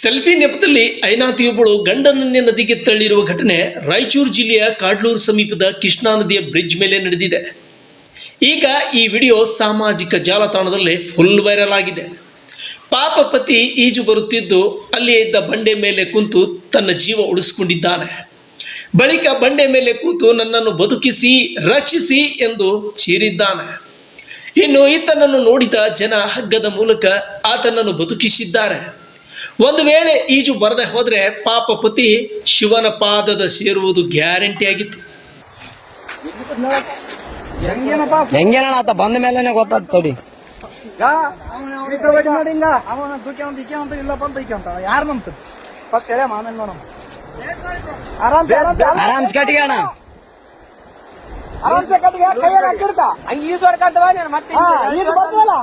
Selfie ನೆಪದಲ್ಲಿ ಐನಾತಿಯೊಬ್ಬಳು ಗಂಡನನ್ನೇ ನದಿಗೆ ತಳ್ಳಿರುವ ಘಟನೆ ರಾಯಚೂರು ಜಿಲ್ಲೆಯ ಕಾಡ್ಲೂರು ಸಮೀಪದ ಕೃಷ್ಣಾ ನದಿಯ ಬ್ರಿಡ್ಜ್ ಮೇಲೆ ನಡೆದಿದೆ. ಈಗ ಈ ವಿಡಿಯೋ ಸಾಮಾಜಿಕ ಜಾಲತಾಣದಲ್ಲಿ ಫುಲ್ ವೈರಲ್ ಆಗಿದೆ. ಪಾಪ ಪತಿ ಈಜು ಬರುತ್ತಿದ್ದು ಅಲ್ಲಿಯೇ ಇದ್ದ ಬಂಡೆ ಮೇಲೆ ಕುಂತು ತನ್ನ ಜೀವ ಉಳಿಸಿಕೊಂಡಿದ್ದಾನೆ. ಬಳಿಕ ಬಂಡೆ ಮೇಲೆ ಕೂತು ನನ್ನನ್ನು ಬದುಕಿಸಿ ರಕ್ಷಿಸಿ ಎಂದು ಚೀರಿದ್ದಾನೆ. ಇನ್ನು ಈತನನ್ನು ನೋಡಿದ ಜನ ಹಗ್ಗದ ಮೂಲಕ ಆತನನ್ನು ಬದುಕಿಸಿದ್ದಾರೆ. ಒಂದು ವೇಳೆ ಈಜು ಬರದೆ ಹೋದರೆ ಪಾಪ ಪತಿ ಶಿವನ ಪಾದದ ಸೇರುವುದು ಗ್ಯಾರಂಟಿ ಆಗಿತ್ತು. ಹೆಂಗೇನ ಆತ ಬಂದ ಮೇಲೆ ಗೊತ್ತಾಗ್ತ ತಡಿ. ಯಾರು ನಮ್ತ ಫಸ್ಟ್ ಹೇಳ ಆಮೇಲೆ ನೋಡಮ್ಮ. ಆರಾಮ್ಸ್ ಕಟ್ಟಿಗೆ ಅಣ್ಣ, ಆರಾಮ್ಸೆ ಕಟ್ಟಿಗೆ ಕೈಯಾಗ ಹಾಕಿಡ್ಕ ಹಂಗೆ ಈಜು ಹೊಡ್ಕಂತವ ನೀನು ಮತ್ತೆ ಈಜು ಬರ್ತೀವಲ್ಲ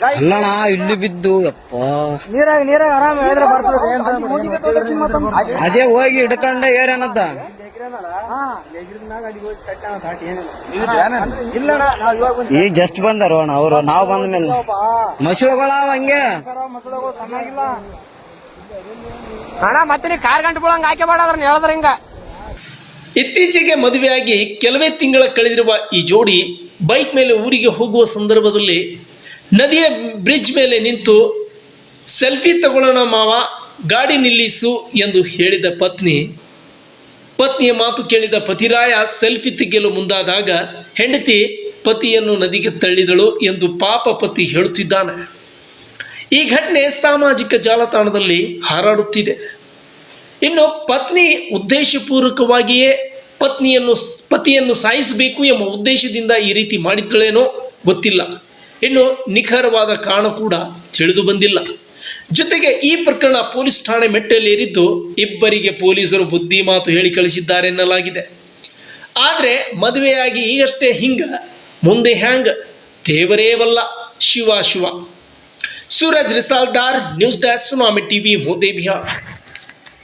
ಅಲ್ಲಣ್ಣ ಇಲ್ಲಿ ಬಿದ್ದು ಯಪ್ಪ ನೀರಾಗ ಆರಾಮ ಹೇಳಿದ್ರೆ ಬರ್ತದೆ. ಅದೇ ಹೋಗಿ ಹಿಡ್ಕೊಂಡ ಏರೇನದ್ದ ಈಗ ಜಸ್ಟ್ ಬಂದಾರ ಅಣ್ಣ ಅವರು. ನಾವು ಬಂದ ಮೇಲೆ ಮಸೂಳಗಳ ಹಂಗೆ ಸಣ್ಣಾಗಿಲ್ಲ ಅಣ್ಣ. ಮತ್ತೆ ನೀ ಕಾರ್ ಗಂಟೆ ಬೀಳಂಗ ಆಕೆ ಮಾಡಾದ್ರ ಹೇಳಿದ್ರ ಹಿಂಗ. ಇತ್ತೀಚೆಗೆ ಮದುವೆಯಾಗಿ ಕೆಲವೇ ತಿಂಗಳ ಕಳೆದಿರುವ ಈ ಜೋಡಿ ಬೈಕ್ ಮೇಲೆ ಊರಿಗೆ ಹೋಗುವ ಸಂದರ್ಭದಲ್ಲಿ ನದಿಯ ಬ್ರಿಡ್ಜ್ ಮೇಲೆ ನಿಂತು ಸೆಲ್ಫಿ ತಗೊಳ್ಳೋಣ ಮಾವ, ಗಾಡಿ ನಿಲ್ಲಿಸು ಎಂದು ಹೇಳಿದ ಪತ್ನಿಯ ಮಾತು ಕೇಳಿದ ಪತಿರಾಯ ಸೆಲ್ಫಿ ತೆಗೆಯಲು ಮುಂದಾದಾಗ ಹೆಂಡತಿ ಪತಿಯನ್ನು ನದಿಗೆ ತಳ್ಳಿದಳು ಎಂದು ಪಾಪ ಪತಿ ಹೇಳುತ್ತಿದ್ದಾನೆ. ಈ ಘಟನೆ ಸಾಮಾಜಿಕ ಜಾಲತಾಣದಲ್ಲಿ ಹಾರಾಡುತ್ತಿದೆ. ಇನ್ನು ಪತ್ನಿ ಉದ್ದೇಶಪೂರ್ವಕವಾಗಿಯೇ ಪತಿಯನ್ನು ಸಾಯಿಸಬೇಕು ಎಂಬ ಉದ್ದೇಶದಿಂದ ಈ ರೀತಿ ಮಾಡಿದ್ದಳೇನೋ ಗೊತ್ತಿಲ್ಲ. ಇನ್ನು ನಿಖರವಾದ ಕಾರಣ ಕೂಡ ತಿಳಿದು ಬಂದಿಲ್ಲ. ಜೊತೆಗೆ ಈ ಪ್ರಕರಣ ಪೊಲೀಸ್ ಠಾಣೆ ಮೆಟ್ಟಲೇರಿದ್ದು ಇಬ್ಬರಿಗೆ ಪೊಲೀಸರು ಬುದ್ಧಿ ಮಾತು ಹೇಳಿ ಕಳಿಸಿದ್ದಾರೆ ಎನ್ನಲಾಗಿದೆ. ಆದರೆ ಮದುವೆಯಾಗಿ ಈಗಷ್ಟೇ ಹಿಂಗ, ಮುಂದೆ ಹ್ಯಾಂಗ ದೇವರೇ ಬಲ್ಲ. Shiva Shiva. Suraj Risaldar, news desk, tsunami TV, Modi Bihar.